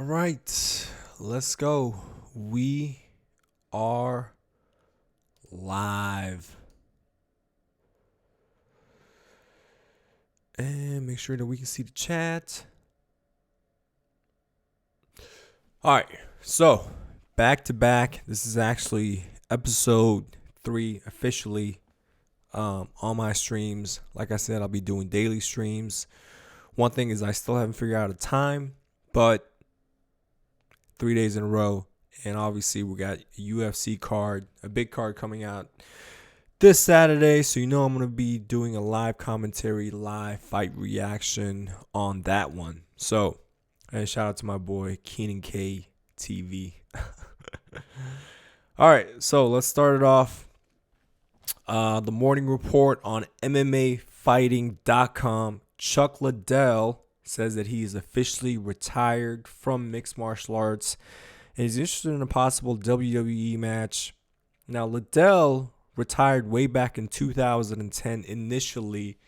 right, let's go. We are live. And make sure that we can see the chat. All right, so back to back. This is actually episode 3 officially on my streams. Like I said, I'll be doing daily streams. One thing is I still haven't figured out a time, but 3 days in a row. And obviously we got a UFC card, a big card coming out this Saturday. So I'm going to be doing a live commentary, live fight reaction on that one. So, and shout out to my boy Keenan K TV. All right, so let's start it off. The morning report on MMAfighting.com. Chuck Liddell says that he is officially retired from mixed martial arts and he's interested in a possible WWE match. Now, Liddell retired way back in 2010 initially.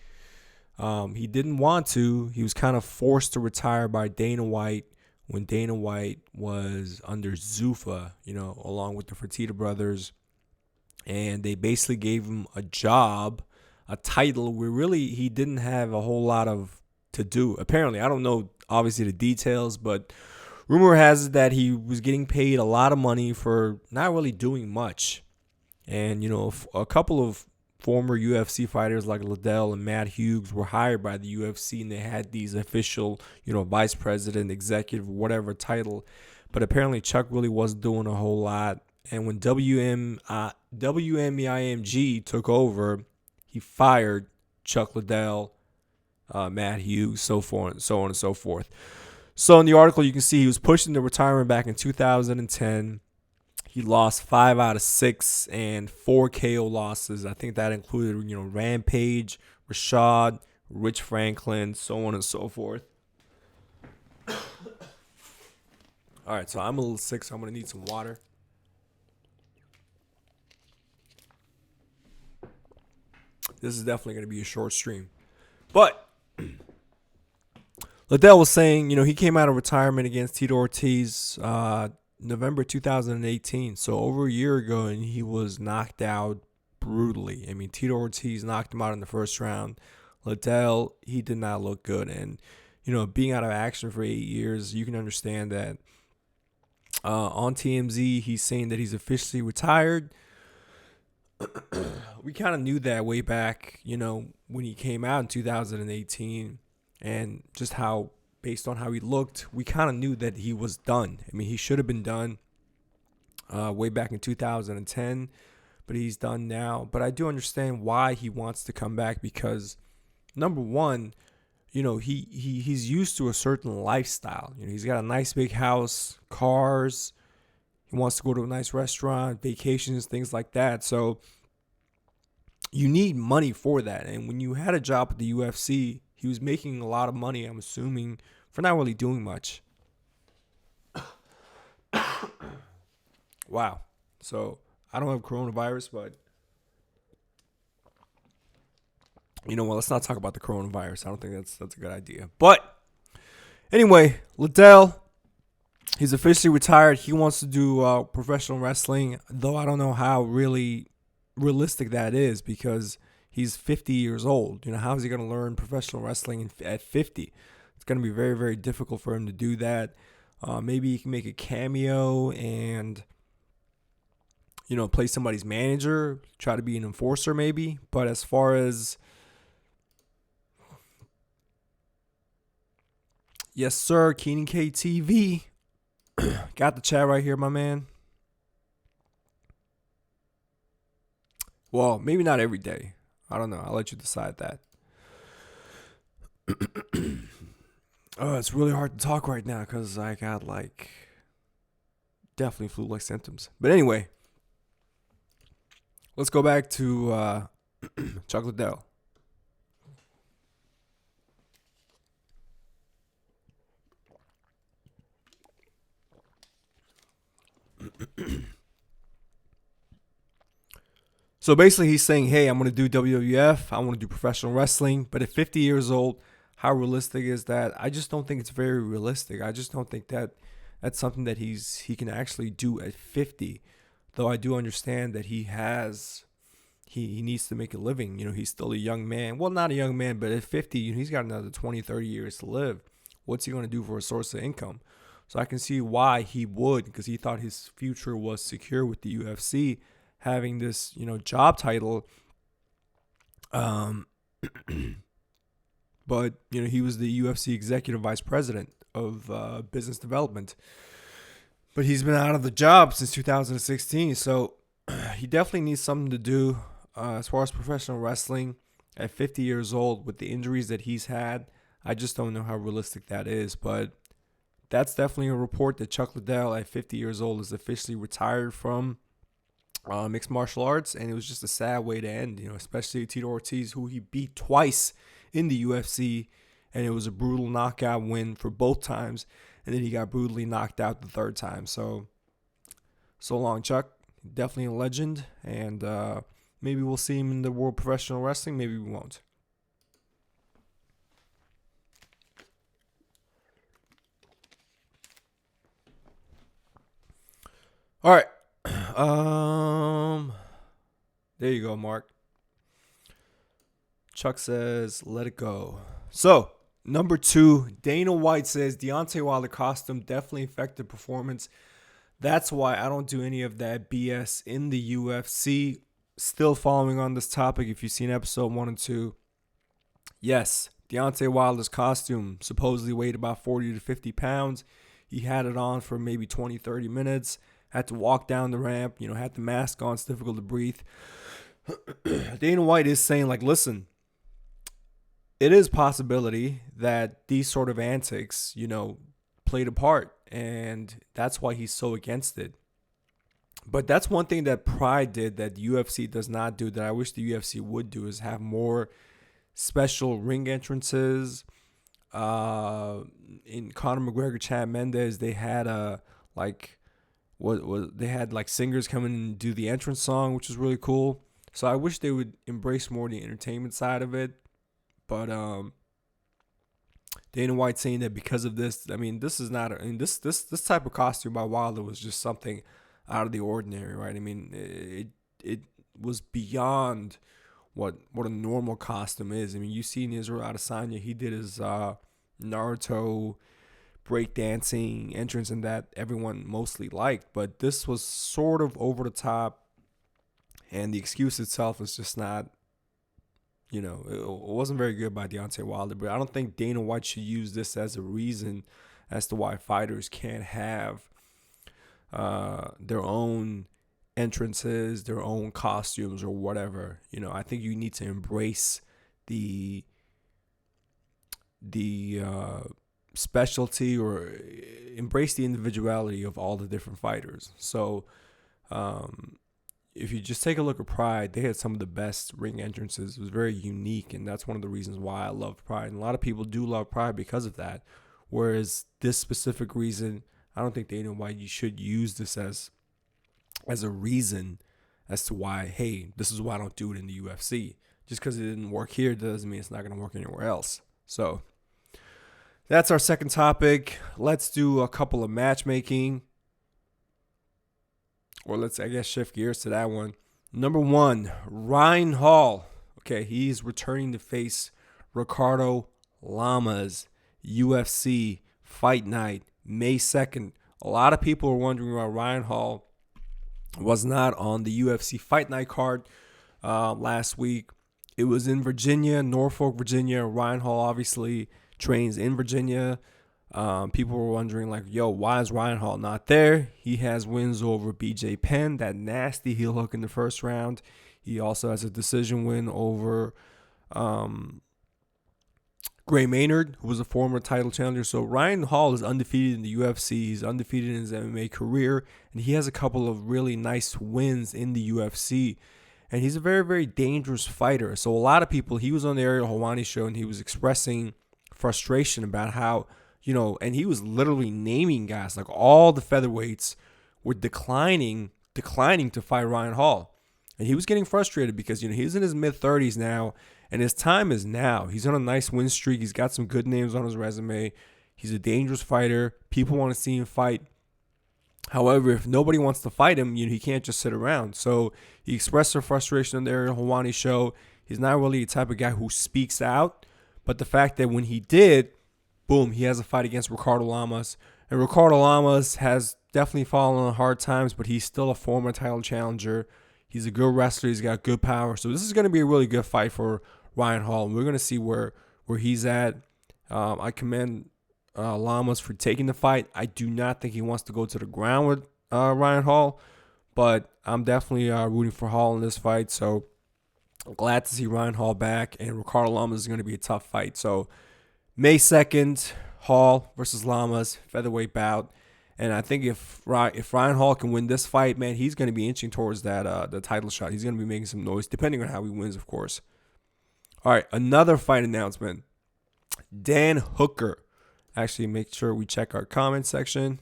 He didn't want to. He was kind of forced to retire by Dana White when Dana White was under Zuffa, along with the Fertitta brothers. And they basically gave him a job, a title where really he didn't have a whole lot of to do. Apparently, I don't know obviously the details, but rumor has it that he was getting paid a lot of money for not really doing much. And, a couple of former UFC fighters like Liddell and Matt Hughes were hired by the UFC and they had these official, vice president, executive, whatever title. But apparently Chuck really wasn't doing a whole lot. And when WMEIMG took over, he fired Chuck Liddell, Matt Hughes, so on and so forth. So in the article, you can see he was pushing the retirement back in 2010. He lost 5 out of 6 and 4 KO losses. I think that included, Rampage, Rashad, Rich Franklin, so on and so forth. All right, so I'm a little sick, so I'm going to need some water. This is definitely going to be a short stream. But Liddell was saying, he came out of retirement against Tito Ortiz November 2018, so over a year ago, and he was knocked out brutally. I mean, Tito Ortiz knocked him out in the first round. Liddell, he did not look good. And, being out of action for 8 years, you can understand that. On TMZ, he's saying that he's officially retired. We kind of knew that way back, when he came out in 2018 and just how, based on how he looked, we kind of knew that he was done. I mean, he should have been done way back in 2010, but he's done now. But I do understand why he wants to come back because, number one, he's used to a certain lifestyle. He's got a nice big house, cars. He wants to go to a nice restaurant, vacations, things like that. So you need money for that. And when you had a job at the UFC, he was making a lot of money, I'm assuming, for not really doing much. Wow. So I don't have coronavirus, but let's not talk about the coronavirus. I don't think that's a good idea. But anyway, Liddell, he's officially retired. He wants to do professional wrestling, though I don't know how really realistic that is because he's 50 years old. How is he going to learn professional wrestling at 50? It's going to be very, very difficult for him to do that. Maybe he can make a cameo and, play somebody's manager, try to be an enforcer maybe. But as far as, yes, sir, Keenan K TV. Got the chat right here, my man. Well, maybe not every day. I don't know. I'll let you decide that. Oh, it's really hard to talk right now because I got definitely flu-like symptoms. But anyway, let's go back to Chuck Liddell. So basically he's saying, hey, I'm going to do WWF. I want to do professional wrestling. But at 50 years old, how realistic is that? I just don't think it's very realistic. I just don't think that that's something that he can actually do at 50. Though I do understand that he needs to make a living. He's still a young man. Well, not a young man, but at 50, he's got another 20, 30 years to live. What's he going to do for a source of income? So I can see why he would, because he thought his future was secure with the UFC, having this, job title. But, he was the UFC executive vice president of business development. But he's been out of the job since 2016. So he definitely needs something to do as far as professional wrestling at 50 years old with the injuries that he's had. I just don't know how realistic that is. But that's definitely a report that Chuck Liddell at 50 years old is officially retired from mixed martial arts. And it was just a sad way to end, especially Tito Ortiz, who he beat twice in the UFC. And it was a brutal knockout win for both times. And then he got brutally knocked out the third time. So long, Chuck. Definitely a legend. And maybe we'll see him in the world of professional wrestling. Maybe we won't. All right. There you go, Mark. Chuck says, let it go. So, number 2, Dana White says Deontay Wilder costume definitely affected performance. That's why I don't do any of that BS in the UFC. Still following on this topic, if you've seen episode 1 and 2, yes, Deontay Wilder's costume supposedly weighed about 40 to 50 pounds. He had it on for maybe 20, 30 minutes. Had to walk down the ramp, had the mask on. It's difficult to breathe. Dana White is saying, listen, it is possibility that these sort of antics, played a part. And that's why he's so against it. But that's one thing that Pride did that the UFC does not do, that I wish the UFC would do, is have more special ring entrances. In Conor McGregor, Chad Mendes, they had they had singers come in and do the entrance song, which was really cool. So I wish they would embrace more the entertainment side of it. But Dana White saying that because of this, this is not this type of costume by Wilder was just something out of the ordinary, right? It was beyond what a normal costume is. You see in Israel Adesanya, he did his Naruto breakdancing entrance, and that everyone mostly liked, but this was sort of over the top, and the excuse itself is just not, it wasn't very good by Deontay Wilder. But I don't think Dana White should use this as a reason as to why fighters can't have their own entrances, their own costumes, or whatever. I think you need to embrace the specialty, or embrace the individuality of all the different fighters. So if you just take a look at Pride, they had some of the best ring entrances. It was very unique, and that's one of the reasons why I love Pride. And a lot of people do love Pride because of that. Whereas this specific reason, I don't think they know why you should use this as a reason as to why, hey, this is why I don't do it in the UFC. Just because it didn't work here doesn't mean it's not going to work anywhere else. So that's our second topic. Let's do a couple of matchmaking. Or let's, shift gears to that one. Number 1, Ryan Hall. Okay, he's returning to face Ricardo Lamas. UFC Fight Night, May 2nd. A lot of people are wondering why Ryan Hall was not on the UFC Fight Night card last week. It was in Virginia, Norfolk, Virginia. Ryan Hall obviously trains in Virginia. People were wondering, why is Ryan Hall not there? He has wins over BJ Penn, that nasty heel hook in the first round. He also has a decision win over Gray Maynard, who was a former title challenger. So Ryan Hall is undefeated in the UFC. He's undefeated in his MMA career, and he has a couple of really nice wins in the UFC. And he's a very, very dangerous fighter. So a lot of people, he was on the Ariel Helwani show, and he was expressing frustration about how, and he was literally naming guys, all the featherweights were declining to fight Ryan Hall. And he was getting frustrated because, he's in his mid-30s now, and his time is now. He's on a nice win streak. He's got some good names on his resume. He's a dangerous fighter. People want to see him fight However, if nobody wants to fight him, he can't just sit around. So he expressed some frustration on their Hawani show. He's not really the type of guy who speaks out, but the fact that when he did, boom, he has a fight against Ricardo Lamas. And Ricardo Lamas has definitely fallen on hard times, but he's still a former title challenger. He's a good wrestler. He's got good power. So this is going to be a really good fight for Ryan Hall. And we're going to see where he's at. I commend Lamas for taking the fight. I do not think he wants to go to the ground with Ryan Hall, but I'm definitely rooting for Hall in this fight. So I'm glad to see Ryan Hall back, and Ricardo Lamas is going to be a tough fight. So May 2nd, Hall versus Lamas, featherweight bout. And I think if Ryan Hall can win this fight, man, he's going to be inching towards that the title shot. He's going to be making some noise, depending on how he wins, of course. All right, another fight announcement. Dan Hooker. Actually, make sure we check our comment section.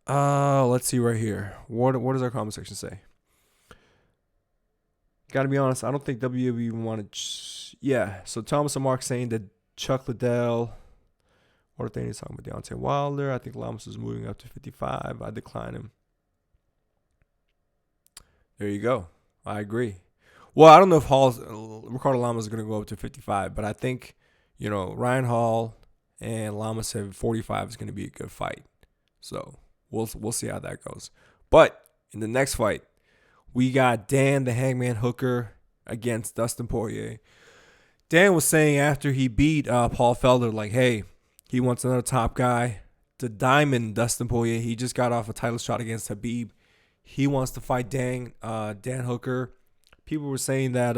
Let's see right here. What does our comment section say? Gotta be honest, I don't think WWE even wanted. Yeah, so Thomas and Mark saying that Chuck Liddell. What are they talking about? Deontay Wilder. I think Lamas is moving up to 55. I decline him. There you go. I agree. Well, I don't know if Ricardo Lamas is going to go up to 55, but I think, Ryan Hall and Lamas have 45 is going to be a good fight. So we'll see how that goes. But in the next fight, we got Dan the Hangman Hooker against Dustin Poirier. Dan was saying after he beat Paul Felder, like, hey, he wants another top guy. The Diamond Dustin Poirier, he just got off a title shot against Khabib. He wants to fight Dan Hooker. People were saying that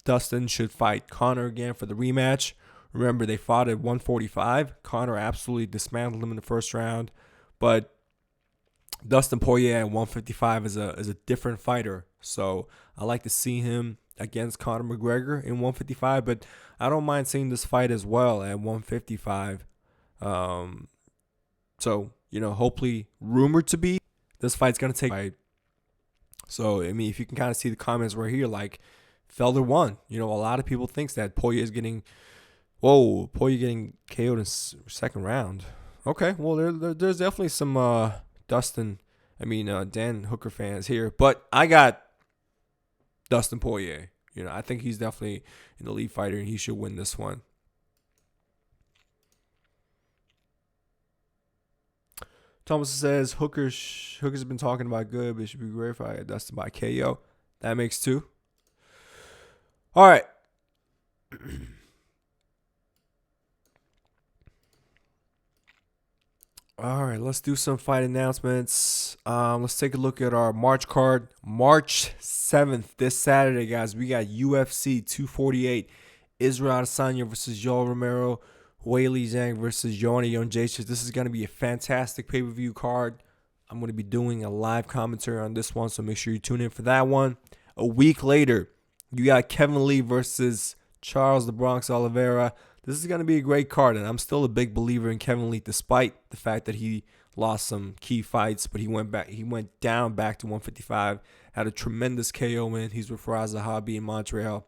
Dustin should fight Conor again for the rematch. Remember, they fought at 145. Conor absolutely dismantled him in the first round. But Dustin Poirier at 155 is a different fighter. So I like to see him against Conor McGregor in 155. But I don't mind seeing this fight as well at 155. So, hopefully, rumored to be, this fight's going to take fight. So, I mean, if you can kind of see the comments right here, like, Felder won. A lot of people think that Poirier getting KO'd in second round. Okay, well, there's definitely some Dan Hooker fans here. But I got Dustin Poirier. I think he's definitely an elite fighter, and he should win this one. Thomas says Hooker's been talking about good, but it should be great if I get Dustin by KO. That makes two. All right. All right, let's do some fight announcements. Let's take a look at our March card. March 7th, this Saturday, guys, we got UFC 248. Israel Adesanya versus Yoel Romero. Weili Zhang versus Joanna Jędrzejczyk. This is going to be a fantastic pay-per-view card. I'm going to be doing a live commentary on this one, so make sure you tune in for that one. A week later, you got Kevin Lee versus Charles the Bronx Oliveira. This is going to be a great card, and I'm still a big believer in Kevin Lee, despite the fact that he lost some key fights, but he went down back to 155, had a tremendous KO win. He's with Faraz Zahabi in Montreal.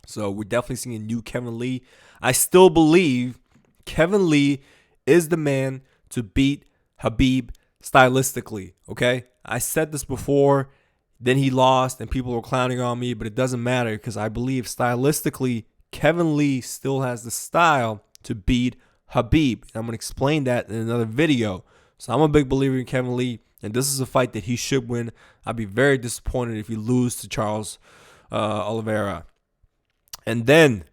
So we're definitely seeing a new Kevin Lee. I still believe Kevin Lee is the man to beat Khabib stylistically, okay? I said this before, then he lost and people were clowning on me, but it doesn't matter because I believe stylistically Kevin Lee still has the style to beat Khabib. And I'm going to explain that in another video. So I'm a big believer in Kevin Lee, and this is a fight that he should win. I'd be very disappointed if he loses to Charles Oliveira. And then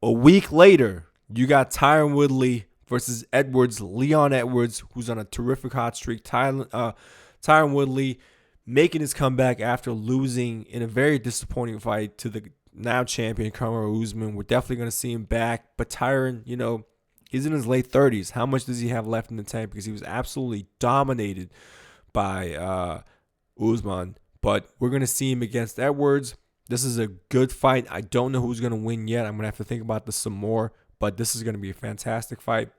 a week later, you got Tyron Woodley versus Leon Edwards, who's on a terrific hot streak. Tyron Woodley making his comeback after losing in a very disappointing fight to the now champion Kamaru Usman. We're definitely going to see him back. But Tyron, he's in his late 30s. How much does he have left in the tank? Because he was absolutely dominated by Usman. But we're going to see him against Edwards. This is a good fight. I don't know who's going to win yet. I'm going to have to think about this some more. But this is going to be a fantastic fight.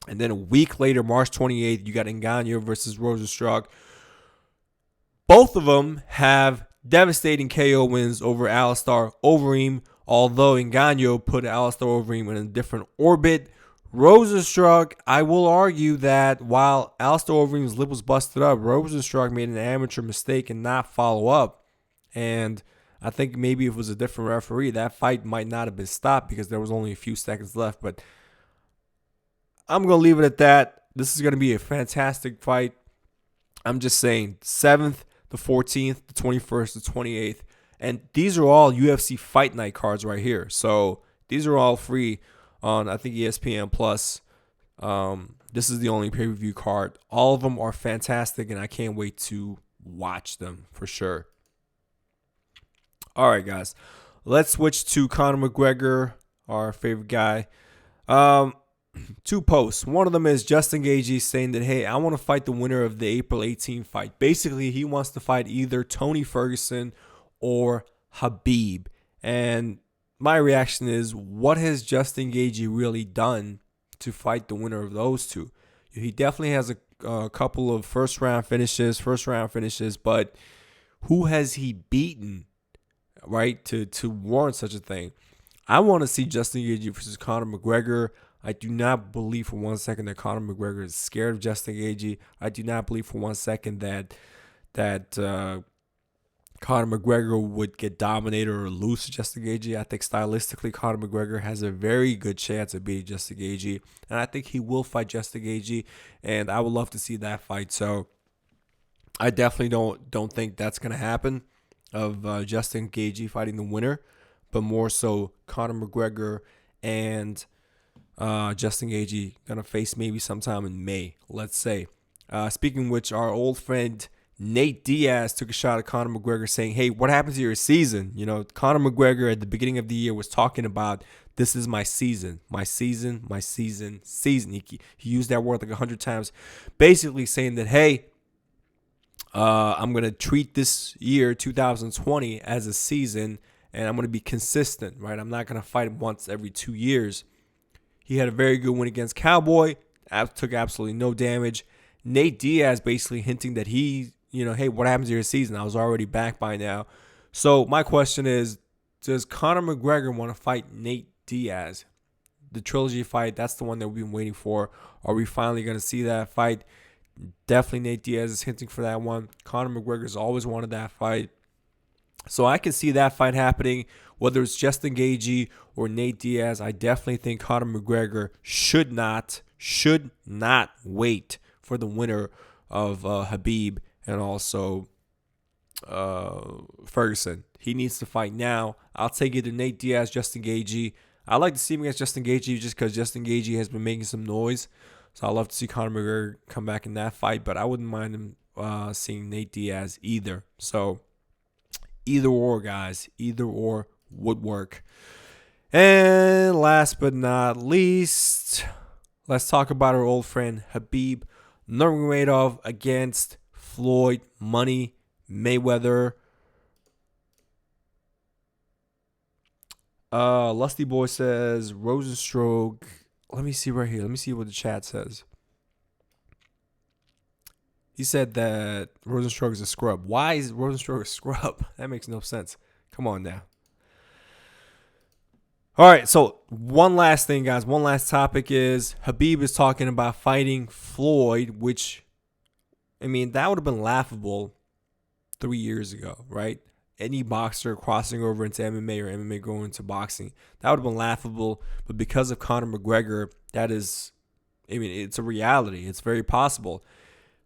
And then a week later, March 28th, you got Ngannou versus Rosenstruck. Both of them have devastating KO wins over Alistair Overeem. Although Ngannou put Alistair Overeem in a different orbit, Rosenstruck, I will argue that while Alistair Overeem's lip was busted up, Rosenstruck made an amateur mistake and not follow up. And I think maybe if it was a different referee, that fight might not have been stopped because there was only a few seconds left. But I'm going to leave it at that. This is going to be a fantastic fight. I'm just saying, 7th, the 14th, the 21st, the 28th. And these are all UFC Fight Night cards right here. So these are all free on, I think, ESPN Plus. This is the only pay-per-view card. All of them are fantastic, and I can't wait to watch them for sure. All right, guys. Let's switch to Conor McGregor, our favorite guy. Two posts. One of them is Justin Gaethje saying that, hey, I want to fight the winner of the April 18th fight. Basically, he wants to fight either Tony Ferguson or Khabib. And my reaction is, what has Justin Gaethje really done to fight the winner of those two? He definitely has a couple of first round finishes, but who has he beaten, right, to warrant such a thing? I want to see Justin Gaethje versus Conor McGregor. I do not believe for 1 second that Conor McGregor is scared of Justin Gaethje. I do not believe for 1 second that Conor McGregor would get dominated or lose to Justin Gaethje. I think stylistically, Conor McGregor has a very good chance of beating Justin Gaethje, and I think he will fight Justin Gaethje, and I would love to see that fight. So I definitely don't think that's going to happen, of Justin Gaethje fighting the winner, but more so Conor McGregor and Justin Gaethje going to face maybe sometime in May, let's say. Speaking of which, our old friend Nate Diaz took a shot at Conor McGregor saying, hey, what happened to your season? You know, Conor McGregor at the beginning of the year was talking about, this is my season. He used that word like 100 times, basically saying that, hey, I'm going to treat this year, 2020, as a season, and I'm going to be consistent, right? I'm not going to fight once every 2 years. He had a very good win against Cowboy, took absolutely no damage. Nate Diaz basically hinting that he, hey, what happens to your season? I was already back by now. So my question is, does Conor McGregor want to fight Nate Diaz? The trilogy fight, that's the one that we've been waiting for. Are we finally going to see that fight? Definitely Nate Diaz is hinting for that one. Conor McGregor's always wanted that fight. So I can see that fight happening, whether it's Justin Gaethje or Nate Diaz. I definitely think Conor McGregor should not wait for the winner of Khabib and also Ferguson. He needs to fight now. I'll take either Nate Diaz, Justin Gaethje. I like to see him against Justin Gaethje just because Justin Gaethje has been making some noise. So I'd love to see Conor McGregor come back in that fight, but I wouldn't mind him seeing Nate Diaz either. So either or, guys. Either or would work. And last but not least, let's talk about our old friend Khabib Nurmagomedov against Floyd Money Mayweather. Lusty Boy says Rosenstruck. Let me see right here. Let me see what the chat says. He said that Rosenstruck is a scrub. Why is Rosenstruck a scrub? That makes no sense. Come on now. All right, so one last thing, guys. One last topic is Khabib is talking about fighting Floyd, which, I mean, that would have been laughable 3 years ago, right? Any boxer crossing over into MMA or MMA going into boxing, that would have been laughable. But because of Conor McGregor, that is, I mean, it's a reality. It's very possible.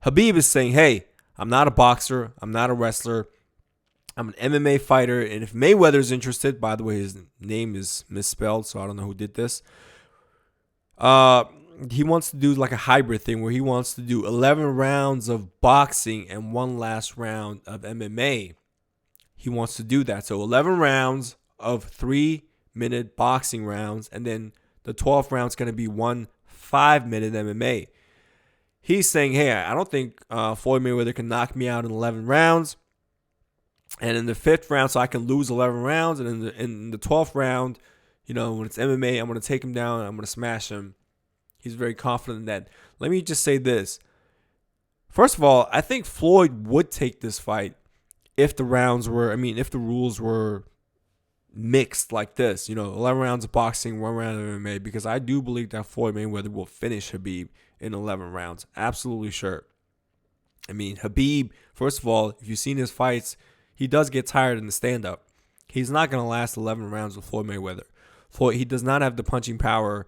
Khabib is saying, hey, I'm not a boxer. I'm not a wrestler. I'm an MMA fighter. And if Mayweather's interested, by the way, his name is misspelled, so I don't know who did this. He wants to do like a hybrid thing where he wants to do 11 rounds of boxing and one last round of MMA. He wants to do that. So 11 rounds of 3-minute boxing rounds, and then the 12th round is going to be 1 5-minute MMA. He's saying, hey, I don't think Floyd Mayweather can knock me out in 11 rounds. And in the 5th round, so I can lose 11 rounds. And in the 12th round, when it's MMA, I'm going to take him down and I'm going to smash him. He's very confident in that. Let me just say this. First of all, I think Floyd would take this fight if the rules were, mixed like this. 11 rounds of boxing, 1 round of MMA, because I do believe that Floyd Mayweather will finish Khabib in 11 rounds. Absolutely sure. I mean, Khabib, first of all, if you've seen his fights, he does get tired in the stand-up. He's not going to last 11 rounds with Floyd Mayweather. He does not have the punching power.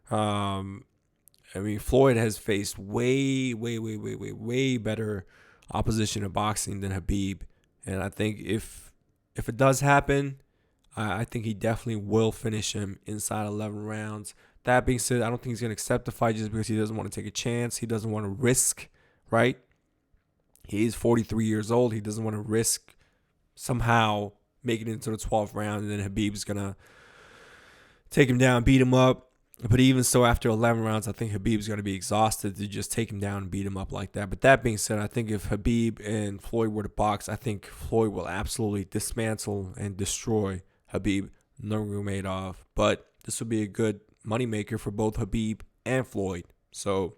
Floyd has faced way better opposition in boxing than Khabib. And I think if it does happen, I think he definitely will finish him inside 11 rounds. That being said, I don't think he's going to accept the fight just because he doesn't want to take a chance. He doesn't want to risk, right? He is 43 years old. He doesn't want to risk somehow making it into the 12th round, and then Khabib's going to take him down, beat him up. But even so, after 11 rounds, I think Khabib's going to be exhausted to just take him down and beat him up like that. But that being said, I think if Khabib and Floyd were to box, I think Floyd will absolutely dismantle and destroy Khabib Nurmagomedov. But this would be a good moneymaker for both Khabib and Floyd. So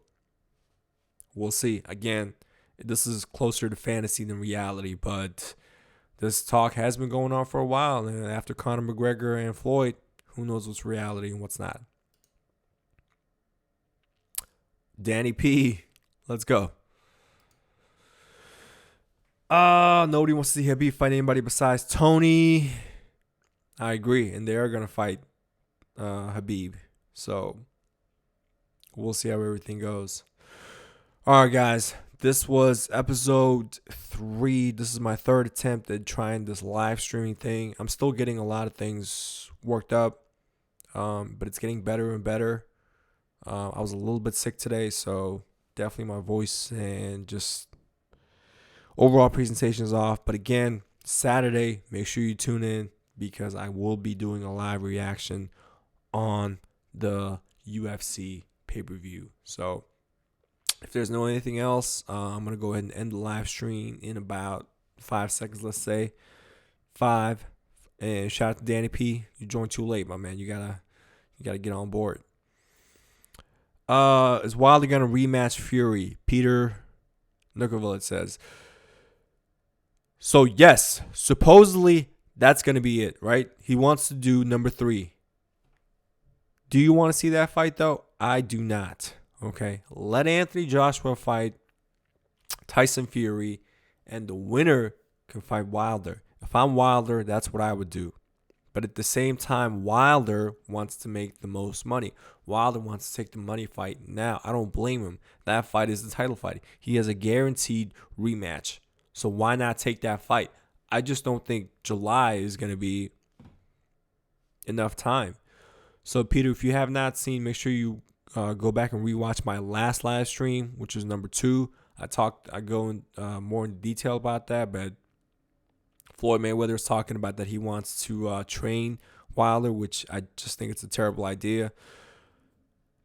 we'll see. Again, this is closer to fantasy than reality, but this talk has been going on for a while. And after Conor McGregor and Floyd, who knows what's reality and what's not. Danny P, let's go. Nobody wants to see Khabib fight anybody besides Tony. I agree, and they are going to fight Khabib. So we'll see how everything goes. All right, guys. This was episode 3. This is my 3rd attempt at trying this live streaming thing. I'm still getting a lot of things worked up, but it's getting better and better. I was a little bit sick today, so definitely my voice and just overall presentation is off. But again, Saturday, make sure you tune in because I will be doing a live reaction on the UFC pay-per-view. So if there's no anything else, I'm going to go ahead and end the live stream in about 5 seconds, let's say. 5. And shout out to Danny P. You joined too late, my man. You gotta get on board. Is Wilder going to rematch Fury? Peter Nukovic says. So, yes, supposedly that's going to be it, right? He wants to do number 3. Do you want to see that fight, though? I do not. Okay, let Anthony Joshua fight Tyson Fury, and the winner can fight Wilder. If I'm Wilder, that's what I would do. But at the same time, Wilder wants to make the most money. Wilder wants to take the money fight now. I don't blame him. That fight is the title fight. He has a guaranteed rematch. So why not take that fight? I just don't think July is going to be enough time. So, Peter, if you have not seen, make sure you go back and rewatch my last live stream, which is number 2. I go in more in detail about that, but Floyd Mayweather is talking about that he wants to train Wilder, which I just think it's a terrible idea.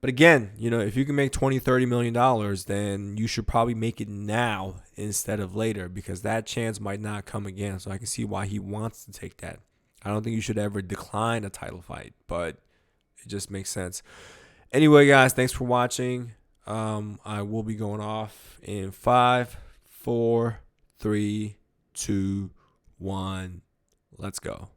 But again, if you can make $20-30 million, then you should probably make it now instead of later, because that chance might not come again. So I can see why he wants to take that. I don't think you should ever decline a title fight, but it just makes sense. Anyway, guys, thanks for watching. I will be going off in 5, 4, 3, 2, 1. Let's go.